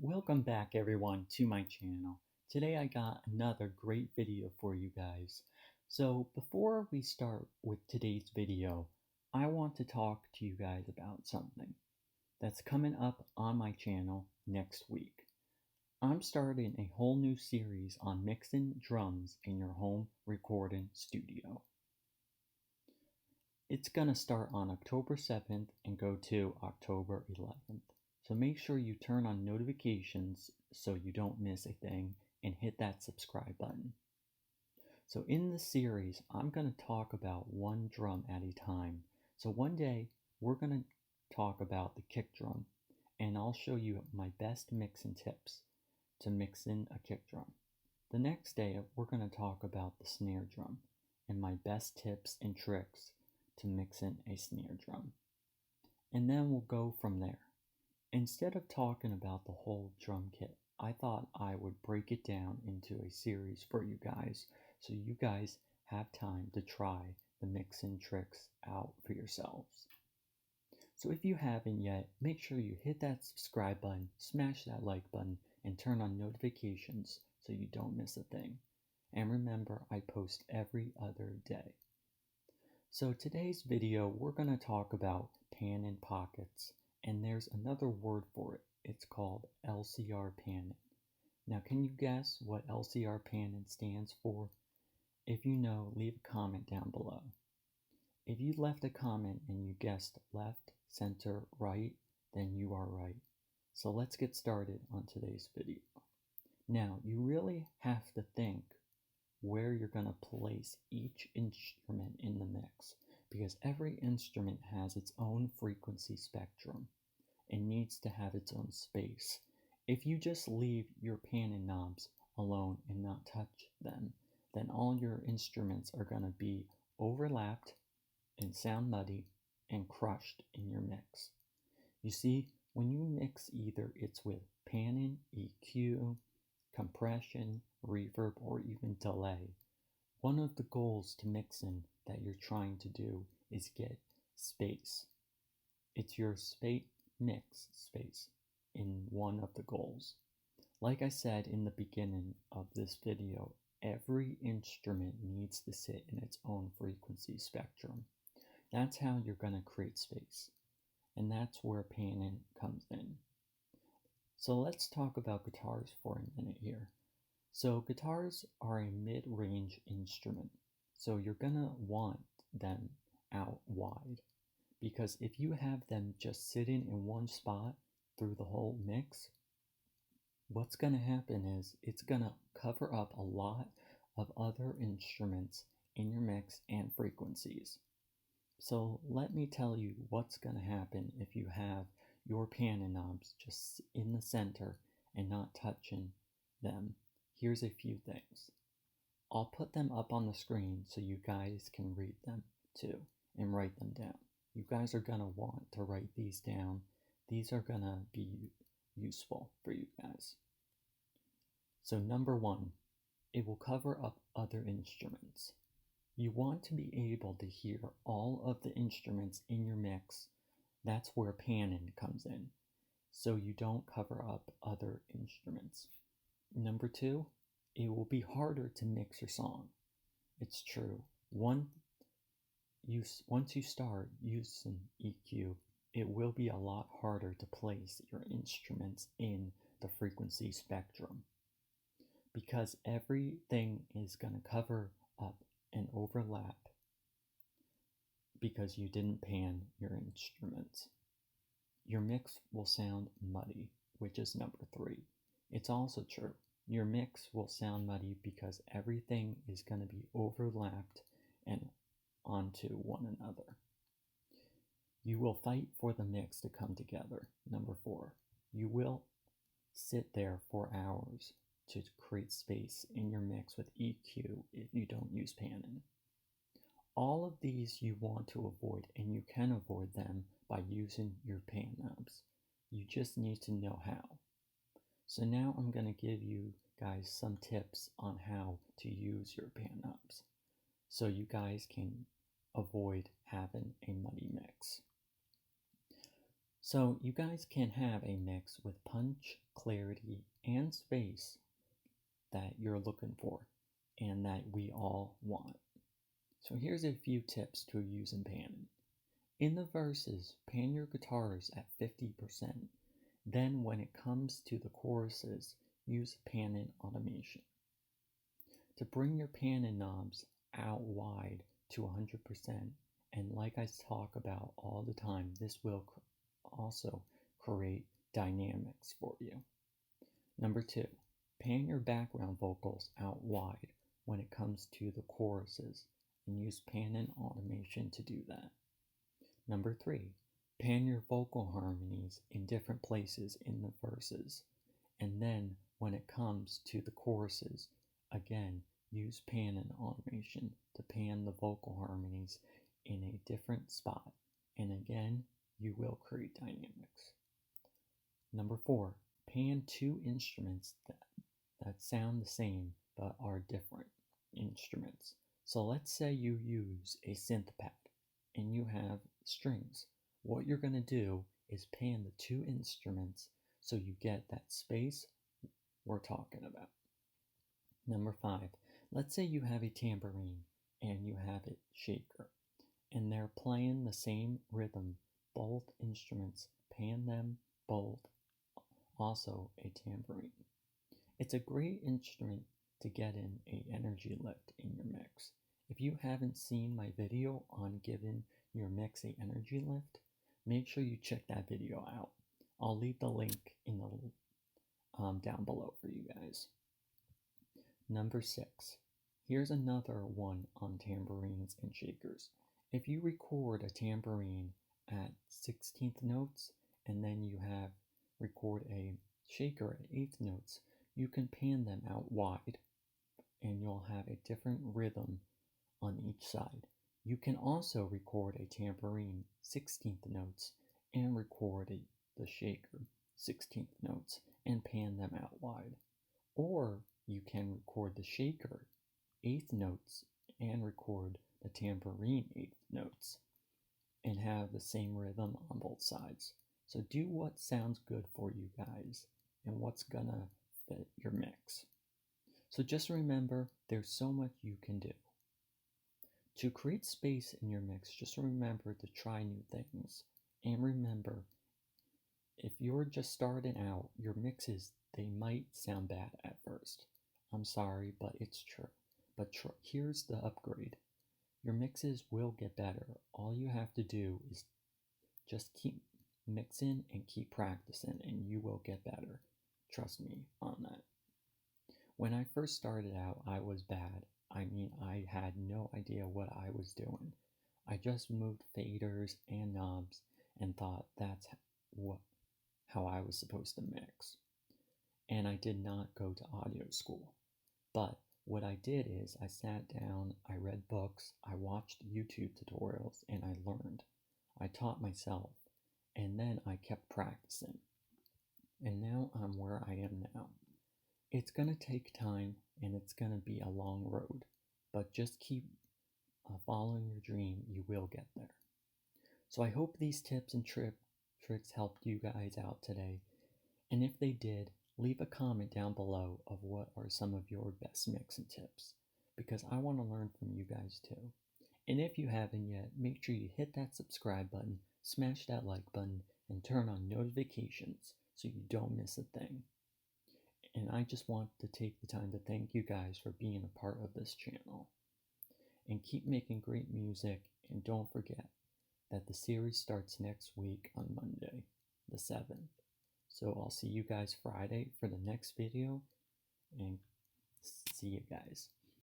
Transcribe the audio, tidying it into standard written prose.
Welcome back everyone to my channel. Today I got another great video for you guys. So before we start with today's video, I want to talk to you guys about something that's coming up on my channel next week. I'm starting a whole new series on mixing drums in your home recording studio. It's gonna start on October 7th and go to October 11th. So make sure you turn on notifications so you don't miss a thing and hit that subscribe button. So in this series, I'm going to talk about one drum at a time. So one day, we're going to talk about the kick drum, and I'll show you my best mixing tips to mix in a kick drum. The next day, we're going to talk about the snare drum and my best tips and tricks to mix in a snare drum. And then we'll go from there. Instead of talking about the whole drum kit, I thought I would break it down into a series for you guys so you guys have time to try the mixing tricks out for yourselves. So if you haven't yet, make sure you hit that subscribe button, smash that like button, and turn on notifications so you don't miss a thing. And remember, I post every other day. So today's video, we're going to talk about panning pockets. And there's another word for it. It's called LCR Panning. Now, can you guess what LCR Panning stands for? If you know, leave a comment down below. If you left a comment and you guessed left, center, right, then you are right. So let's get started on today's video. Now, you really have to think where you're going to place each instrument in the mix, because every instrument has its own frequency spectrum and needs to have its own space. If you just leave your panning knobs alone and not touch them, then all your instruments are going to be overlapped and sound muddy and crushed in your mix. You see, when you mix, either it's with panning, EQ, compression, reverb, or even delay, one of the goals to mixing that you're trying to do is get space. It's your mix space in one of the goals. Like I said in the beginning of this video, every instrument needs to sit in its own frequency spectrum. That's how you're going to create space. And that's where panning comes in. So let's talk about guitars for a minute here. So guitars are a mid-range instrument. So you're going to want them out wide, because if you have them just sitting in one spot through the whole mix, what's going to happen is it's going to cover up a lot of other instruments in your mix and frequencies. So let me tell you what's going to happen if you have your panning knobs just in the center and not touching them. Here's a few things. I'll put them up on the screen so you guys can read them too and write them down. You guys are going to want to write these down. These are going to be useful for you guys. So number one, it will cover up other instruments. You want to be able to hear all of the instruments in your mix. That's where panning comes in, so you don't cover up other instruments. Number two, it will be harder to mix your song. It's true. Once you start using EQ, it will be a lot harder to place your instruments in the frequency spectrum, because everything is going to cover up and overlap because you didn't pan your instruments. Your mix will sound muddy, which is number three. It's also true. Your mix will sound muddy because everything is going to be overlapped and onto one another. You will fight for the mix to come together. Number four, you will sit there for hours to create space in your mix with EQ if you don't use panning. All of these you want to avoid, and you can avoid them by using your pan knobs. You just need to know how. So now I'm going to give you guys some tips on how to use your pan knobs so you guys can avoid having a muddy mix. So you guys can have a mix with punch, clarity, and space that you're looking for and that we all want. So here's a few tips to use in panning. In the verses, pan your guitars at 50%. Then when it comes to the choruses, use panning automation. To bring your panning knobs out wide to 100%, and like I talk about all the time, this will also create dynamics for you. Number 2, pan your background vocals out wide when it comes to the choruses, and use panning automation to do that. Number 3, pan your vocal harmonies in different places in the verses, and then when it comes to the choruses, again, use panning automation to pan the vocal harmonies in a different spot, and again, you will create dynamics. Number 4, pan two instruments that sound the same but are different instruments. So let's say you use a synth pad and you have strings. What you're going to do is pan the two instruments so you get that space we're talking about. Number 5, let's say you have a tambourine and you have a shaker and they're playing the same rhythm. Both instruments, pan them both. Also a tambourine. It's a great instrument to get in an energy lift in your mix. If you haven't seen my video on giving your mix an energy lift, make sure you check that video out. I'll leave the link in the down below for you guys. Number 6, here's another one on tambourines and shakers. If you record a tambourine at 16th notes and then you record a shaker at 8th notes, you can pan them out wide and you'll have a different rhythm on each side. You can also record a tambourine 16th notes and record the shaker 16th notes and pan them out wide. Or you can record the shaker 8th notes and record the tambourine 8th notes and have the same rhythm on both sides. So do what sounds good for you guys and what's gonna fit your mix. So just remember, there's so much you can do. To create space in your mix, just remember to try new things. And remember, if you're just starting out, your mixes, they might sound bad at first. I'm sorry, but it's true. But here's the upgrade. Your mixes will get better. All you have to do is just keep mixing and keep practicing and you will get better. Trust me on that. When I first started out, I was bad. I mean, I had no idea what I was doing. I just moved faders and knobs and thought that's how I was supposed to mix. And I did not go to audio school. But what I did is I sat down, I read books, I watched YouTube tutorials, and I learned. I taught myself, and then I kept practicing. And now I'm where I am now. It's going to take time, and it's going to be a long road, but just keep following your dream, you will get there. So I hope these tips and tricks helped you guys out today, and if they did, leave a comment down below of what are some of your best mixing tips, because I want to learn from you guys too. And if you haven't yet, make sure you hit that subscribe button, smash that like button, and turn on notifications so you don't miss a thing. And I just want to take the time to thank you guys for being a part of this channel. And keep making great music, and don't forget that the series starts next week on Monday, the 7th. So I'll see you guys Friday for the next video, and see you guys.